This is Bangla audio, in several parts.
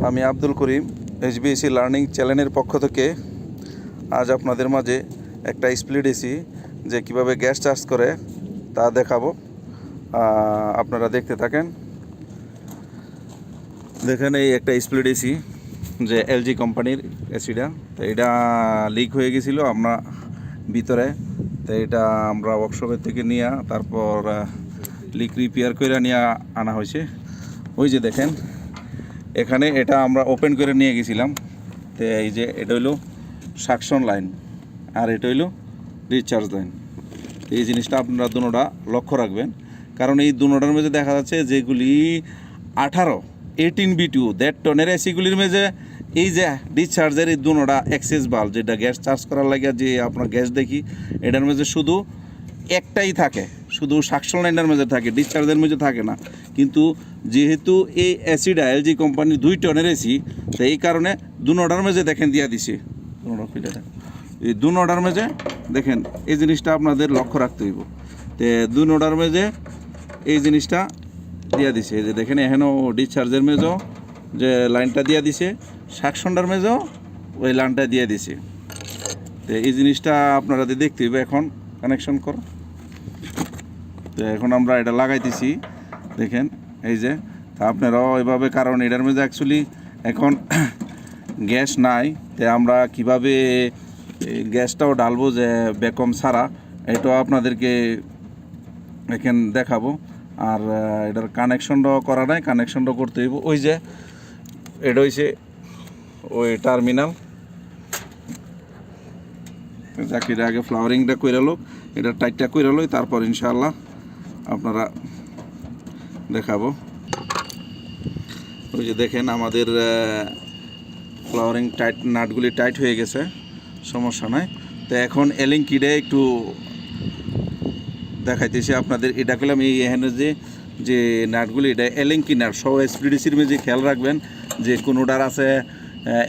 আমি আব্দুল করিম এইচবিএসি লার্নিং চ্যানেলের পক্ষ থেকে আজ আপনাদের মাঝে একটা স্প্লিট এসি যে কিভাবে গ্যাস চার্জ করে তা দেখাবো। আপনারা দেখতে থাকেন। দেখেন এই একটা স্প্লিট এসি যে এলজি কোম্পানির এসিটা, তো এটা লিক হয়ে গেছিলো আমরা ভিতরে, তো এটা আমরা ওয়ার্কশপের থেকে নিয়ে তারপর লিক রিপেয়ার করে নিয়ে আনা হয়েছে। ওই যে দেখেন এখানে এটা আমরা ওপেন করে নিয়ে গেছিলাম। তো এই যে এটা হইলো সাকশন লাইন আর এটা হইলো রিচার্জ লাইন। তো এই জিনিসটা আপনারা দুটোটা লক্ষ্য রাখবেন, কারণ এই দুটোটার মধ্যে দেখা যাচ্ছে যেগুলি 18 BTU 1.5 টনের এসিগুলির মধ্যে এই যে ডিসচার্জের এই দুটোটা অ্যাক্সেস বাল্ব, যেটা গ্যাস চার্জ করার লাগে যে আপনার গ্যাস দেখি, এটার মধ্যে শুধু একটাই থাকে, শুধু সাকশন লাইনের মধ্যে থাকে, ডিসচার্জের মধ্যে থাকে না। কিন্তু যেহেতু এই এসিটা এলজি কোম্পানির 2 টনের এসি, তো এই কারণে দুটোটার মধ্যে দেখেন দিয়া দিছে। এই দুটোটার মধ্যে দেখেন এই জিনিসটা আপনাদের লক্ষ্য রাখতে হইব। তো দুটোটার মধ্যে এই জিনিসটা দিয়া দিছে, এই যে দেখেন এখানেও ডিসচার্জের মেজো যে লাইনটা দিয়া দিছে, সাকশনটার মেজো ওই লাইনটা দিয়ে দিছে। তো এই জিনিসটা আপনারা দেখতে হইবে। এখন কানেকশন করো। তো এখন আমরা এটা লাগাইতেছি, দেখেন এই যে আপনারাও এভাবে, কারণ এটার মধ্যে অ্যাকচুয়ালি এখন গ্যাস নাই, তো আমরা কিভাবে গ্যাসটাও ডালবো যে বেকম ছাড়া, এটাও আপনাদেরকে এখানে দেখাবো। আর এটার কানেকশনটাও করা নাই, কানেকশনটাও করতে হইব। ওই যে এটা হইছে ওই টার্মিনাল, চাকরিটা আগে ফ্লাওয়ারিংটা করে লোক, এটা টাইটটা করে লোক, তারপর ইনশাআল্লাহ আপনারা দেখাবো। ওই যে দেখেন আমাদের ফ্লাওয়ারিং টাইট, নাটগুলি টাইট হয়ে গেছে, সমস্যা নাই। তো এখন এলিঙ্কিডে একটু দেখাইতেছি আপনাদের। এটা করলাম এই এখানে যে নাটগুলি, এটা এলিঙ্কি নাট সব এসপিডিসির মধ্যে খেয়াল রাখবেন যে কোনোটার আছে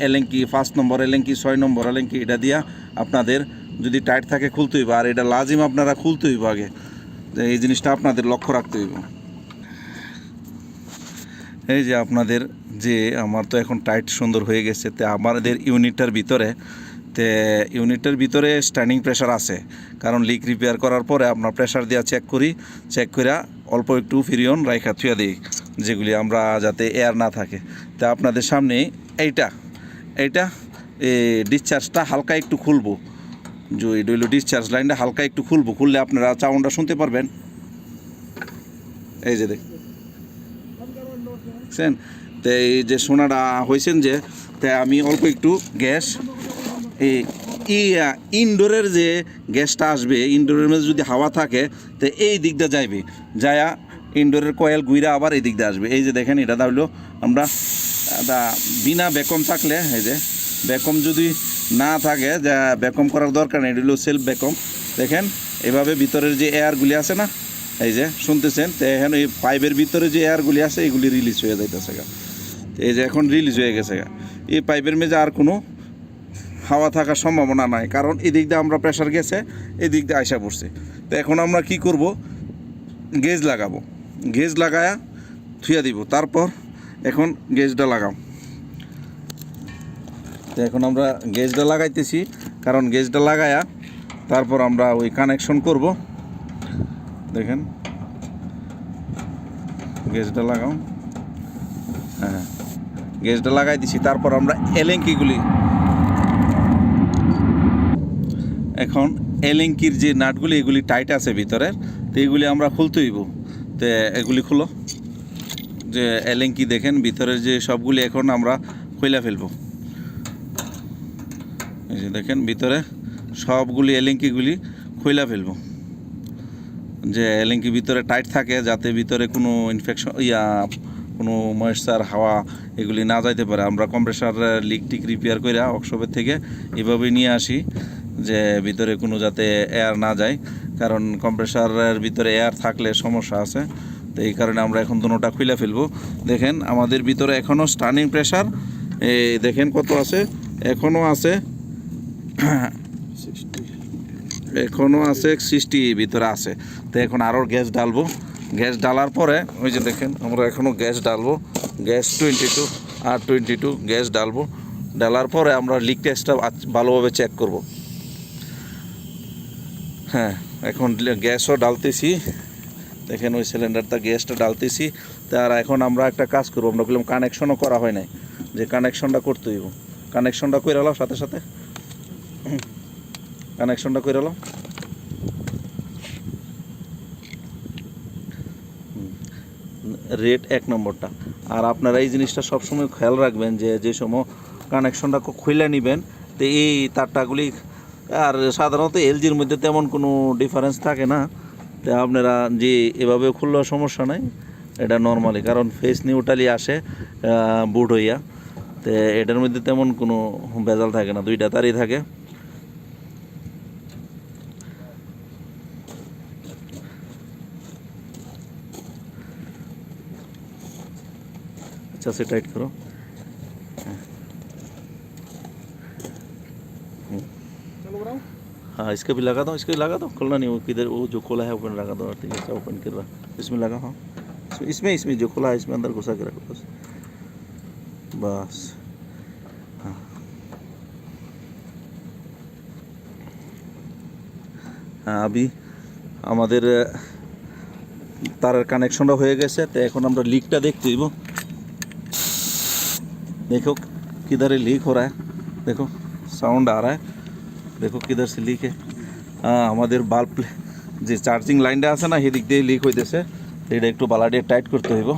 এলিঙ্কি 5 নম্বর এলিঙ্কি 6 নম্বর এলিঙ্কি, এটা দিয়া আপনাদের যদি টাইট থাকে খুলতে হইব, আর এটা লাজিম আপনারা খুলতে হইব আগে, এই জিনিসটা আপনাদের লক্ষ্য রাখতে হইব। এই যে আপনাদের যে আমার তো এখন টাইট সুন্দর হয়ে গেছে। তো আমাদের ইউনিটটার ভিতরে স্ট্যান্ডিং প্রেশার আছে, কারণ লিক রিপেয়ার করার পরে আপনার প্রেশার দিয়ে চেক করে অল্প একটু ফিরিয়ন রাইখা থুয়া দিই, যেগুলি আমরা যাতে এয়ার না থাকে। তা আপনাদের সামনে এইটা ডিসচার্জটা হালকা একটু খুলবো, যে এটা হইলো ডিসচার্জ লাইনটা হালকা একটু খুললে আপনারা সাউন্ডটা শুনতে পারবেন। এই যে দেখছেন, তো এই যে শোনাটা হয়েছেন যে, তাই আমি অল্প একটু গ্যাস ইনডোরের যে গ্যাসটা আসবে, ইনডোরের মধ্যে যদি হাওয়া থাকে তো এই দিকটা যাইবে, যায়া ইনডোরের কয়েল ঘুরে আবার এই দিকটা আসবে। এই যে দেখেন এটা হইলো আমরা বিনা বেকম থাকলে, এই যে বেকম যদি না থাকে, যা বেকম করার দরকার নেই, এটা হলো সেলফ বেকম। দেখেন এভাবে ভিতরের যে এয়ারগুলি আছে না, এই যে শুনতেছেন, তো এখন এই পাইপের ভিতরে যে এয়ারগুলি আছে এগুলি রিলিজ হয়ে যাইতেছে গা। এই যে এখন রিলিজ হয়ে গেছে গা, এই পাইপের মেঝে আর কোনো হাওয়া থাকার সম্ভাবনা নাই, কারণ এদিক দিয়ে আমরা প্রেশার গেছে, এদিক দিয়ে আইসা পড়ছে। তো এখন আমরা কি করব, গেজ লাগাবো, গেজ লাগায়া থুয়া দিব। তারপর এখন গেজটা লাগাও। তো এখন আমরা গেজটা লাগাইতেছি, কারণ গেজটা লাগায়া তারপর আমরা ওই কানেকশন করব। দেখেন গেজটা লাগাও, হ্যাঁ গেজটা লাগাই দিছি। তারপর আমরা এলেঙ্কিগুলি, এখন এলেঙ্কির যে নাটগুলি এগুলি টাইট আছে ভিতরের, তো এইগুলি আমরা খুলতে হইব। তো এগুলি খুলো, যে এলেঙ্কি দেখেন ভিতরের যে সবগুলি এখন আমরা খুলে ফেলবো। এই যে দেখেন ভিতরে সবগুলি এলেঙ্কিগুলি খুলে ফেলবো, যে এলেঙ্কি ভিতরে টাইট থাকে, যাতে ভিতরে কোনো ইনফেকশন কোনো ময়েশ্চার হাওয়া এগুলি না যাইতে পারে। আমরা কম্প্রেসার লিক টিক রিপেয়ার করে ওয়ার্কশপের থেকে এভাবে নিয়ে আসি, যে ভিতরে কোনো যাতে এয়ার না যায়, কারণ কম্প্রেসারের ভিতরে এয়ার থাকলে সমস্যা আছে। তো এই কারণে আমরা এখন দুটোটা খুলে ফেলবো। দেখেন আমাদের ভিতরে এখনও স্টার্নিং প্রেশার দেখেন কত আছে, এখনও আছে 60 ভিতরে আছে। তো এখন আরও গ্যাস ডালবো, গ্যাস ডালার পরে ওই যে দেখেন আমরা এখনও গ্যাস ডালবো, গ্যাস 22 R22 গ্যাস ডালবো। ডালার পরে আমরা লিক টেস্টটা ভালোভাবে চেক করব। হ্যাঁ, এখন গ্যাসও ডালতেছি, দেখেন ওই সিলিন্ডারটা গ্যাসটা ডালতেছি। তার এখন আমরা একটা কাজ করবো, আমরা বললাম কানেকশনও করা হয় নাই, যে কানেকশনটা করতে হইব। কানেকশনটা করে এলাম সাথে সাথে, কানেকশনটা করে এলাম। রেট 1 নম্বরটা। আর আপনারা এই জিনিসটা সবসময় খেয়াল রাখবেন যে সময় কানেকশনটা খুলে নেবেন, তো এই তারটাগুলি আর সাধারণত এলজির মধ্যে তেমন কোনো ডিফারেন্স থাকে না, তো আপনারা যে এভাবে খুললেও সমস্যা নাই, এটা নর্মালি, কারণ ফেস নিউট্রালি আসে বুট হইয়া, তো এটার মধ্যে তেমন কোনো ভেজাল থাকে না, দুইটা তারই থাকে। अच्छा से टाइट करो। हाँ, इसका भी लगा दो, इसका भी लगा दो, खोलना नहीं, वो किधर वो जो खोला है ओपन लगा दो, ठीक है, ओपन कर रहा, इसमें लगा। हाँ, इसमें जो खोला है इसमें अंदर घुसा के रखो बस, बस। हाँ, हाँ, अभी আমাদের তারের কানেকশনটা হয়ে গেছে, তো এখন আমরা লিকটা দেখতে দিব। देखो किधर लीक हो रहा है, देखो साउंड आ रहा है, देखो किधर से लीक है। हाँ, हमारे बाल्ब যে চার্জিং লাইনটা আছে না, সেদিক দিয়ে লিক হইতেছে, এটা একটু বালা দিয়ে টাইট করতে হইব।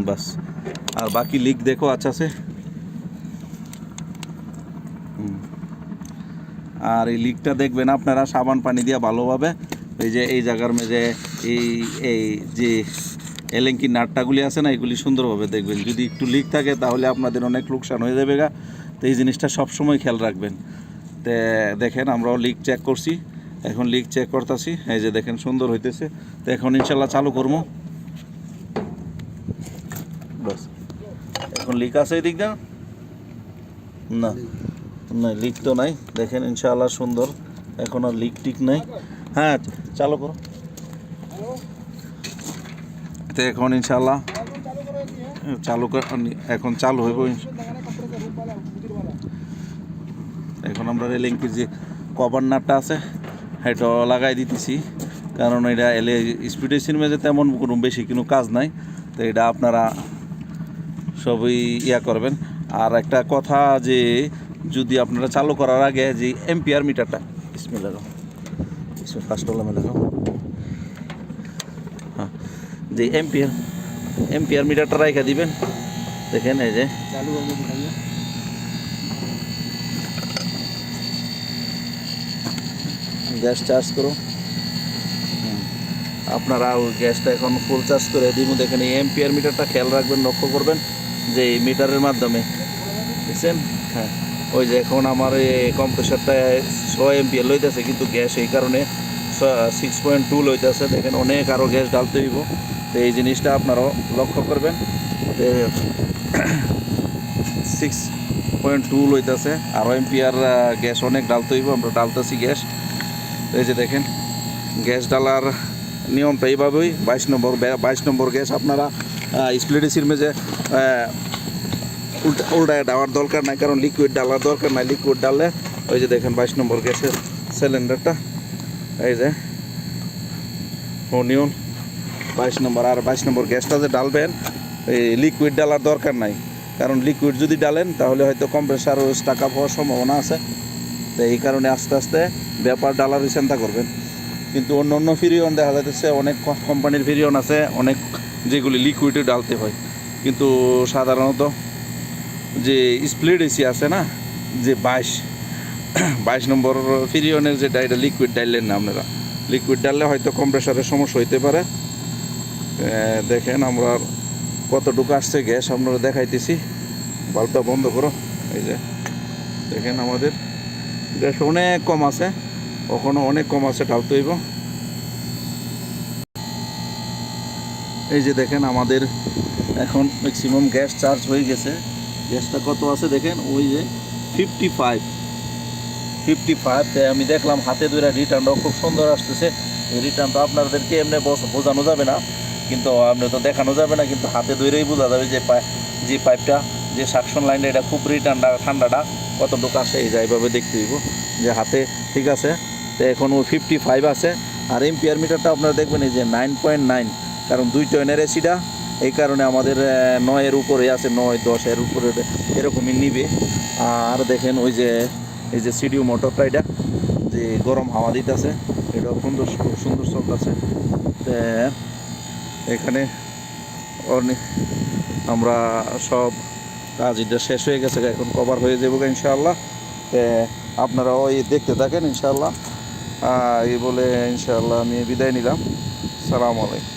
বাস, আর বাকি লিক দেখো আচ্ছা সে। আর এই লিকটা দেখবেন আপনারা সাবান পানি দিয়ে ভালোভাবে, এই যে এই জায়গার মধ্যে এই যে এলেঙ্কি নাটটাগুলি আছে না, এগুলি সুন্দরভাবে দেখবেন। যদি একটু লিক থাকে তাহলে আপনাদের অনেক লোকসান হয়ে যাবে গা, তো এই জিনিসটা সবসময় খেয়াল রাখবেন। তো দেখেন আমরাও লিক চেক করছি, এখন লিক চেক করতেছি, এই যে দেখেন সুন্দর হইতেছে। তো এখন ইনশাল্লাহ চালু করবো। বাস, এখন লিক আছে এই দিক না, না না লিক তো নাই, দেখেন ইনশাআল্লাহ সুন্দর, এখন আর লিক টিক নাই। হ্যাঁ, চালু করো। তো এখন ইনশাআল্লাহ চালু এখন চালু হইব। এখন আমরা রেলিংকির যে কভার নাটটা আছে এটা লাগাই দিতেছি, কারণ এটা এলে স্পিড এসির মেঝে তেমন কোনো বেশি কোনো কাজ নাই, তো এটা আপনারা সবই ইয়া করবেন। আর একটা কথা, যে যদি আপনারা চালু করার আগে যে এম্পিয়ার মিটারটা, इसमें लगाओ, इसमें फास्ट वाला में लगाओ। हाँ, যে এম্পিয়ার মিটারটা রাখা দিবেন, দেখেন এই যে চালু হবে, গ্যাস চার্জ করো। আপনারা ওই গ্যাসটা এখন ফুল চার্জ করে দিব। দেখেন এই এম্পিয়ার মিটারটা খেয়াল রাখবেন, লক্ষ্য করবেন যে এই মিটারের মাধ্যমে, বুঝছেন? হ্যাঁ, ওই যে এখন আমার এই কম্প্রেসারটা 6 এম্পিয়ার লইতেছে, কিন্তু গ্যাস এই কারণে 6.2 লইতেছে। দেখেন অনেক আরও গ্যাস ডালতে হইব, তো এই জিনিসটা আপনারাও লক্ষ্য করবেন। 6.2 লইতেছে, আরও এম্পিয়ার গ্যাস অনেক ডালতে হইব, আমরা ডালতেছি গ্যাস। এই যে দেখেন গ্যাস ডালার নিয়মটা এইভাবেই। 22 নম্বর গ্যাস আপনারা স্প্লিট এসির মেঝে উল্টায় দেওয়ার দরকার নাই, কারণ লিকুইড ডালার দরকার নাই। লিকুইড ডাললে ওই যে দেখেন 22 নম্বর গ্যাসের সিলিন্ডারটা, এই যে নিয়ন 22 নম্বর। আর 22 নম্বর গ্যাসটা যে ডালবেন, এই লিকুইড ডালার দরকার নাই, কারণ লিকুইড যদি ডালেন তাহলে হয়তো কম্প্রেসার স্টাক আপ হওয়ার সম্ভাবনা আছে, তো এই কারণে আস্তে আস্তে ব্যাপার ডালারই চিন্তা করবেন। কিন্তু অন্য ফিরিয়ন দেখা যাচ্ছে, অনেক কোম্পানির ফিরিয়ন আছে অনেক, যেগুলি লিকুইডে ডালতে হয়, কিন্তু সাধারণত যে স্প্লিট এসি আছে না, যে 22 নম্বর ফিরিয়নের যেটা, এটা লিকুইড ডাললেন না আপনারা। লিকুইড ডাললে হয়তো কম্প্রেসারের সমস্যা হইতে পারে। দেখেন আমরা কতটুকু আসছে গ্যাস আপনারা দেখাইতেছি। বাল্বটা বন্ধ করো, এই যে দেখেন আমাদের গ্যাস অনেক কম আছে, ওখানে অনেক কম আছে, ঢালতে হইব। এই যে দেখেন আমাদের এখন ম্যাক্সিমাম গ্যাস চার্জ হয়ে গেছে। গ্যাসটা কত আছে দেখেন, ওই যে 55। আমি দেখলাম হাতে ধরে রিটার্নটাও খুব সুন্দর আসতেছে। রিটার্ন তো আপনাদেরকে এমনি বোঝানো যাবে না, কিন্তু আপনি তো দেখানো যাবে না, কিন্তু হাতে ধরেই বোঝা যাবে যে যে পাইপটা যে সাকশন লাইনটা এটা খুব রিটার্নটা ঠান্ডাটা কতটুকু আসে, এই যে এইভাবে দেখতে দিব যে হাতে ঠিক আছে। তো এখন ও 55 আছে। আর এম্পিয়ার মিটারটা আপনারা দেখবেন এই যে 9.9, কারণ 2 টনের এসিটা, এই কারণে আমাদের 9-এর উপরে আছে, 9-10-এর উপরে এরকমই নিবে। আর দেখেন ওই যে এই যে সিডিউ মোটরটা, এটা যে গরম হাওয়া দিতেছে, এটাও সুন্দর, খুব সুন্দর চলতেছে। তো এখানে আমরা সব কাজ এটা শেষ হয়ে গেছে, এখন কভার হয়ে যাবো ইনশাআল্লাহ। তো আপনারা ওই দেখতে থাকেন ইনশাআল্লাহ। এই বলে ইনশাআল্লাহ আমি বিদায় নিলাম। সালামু আলাইকুম।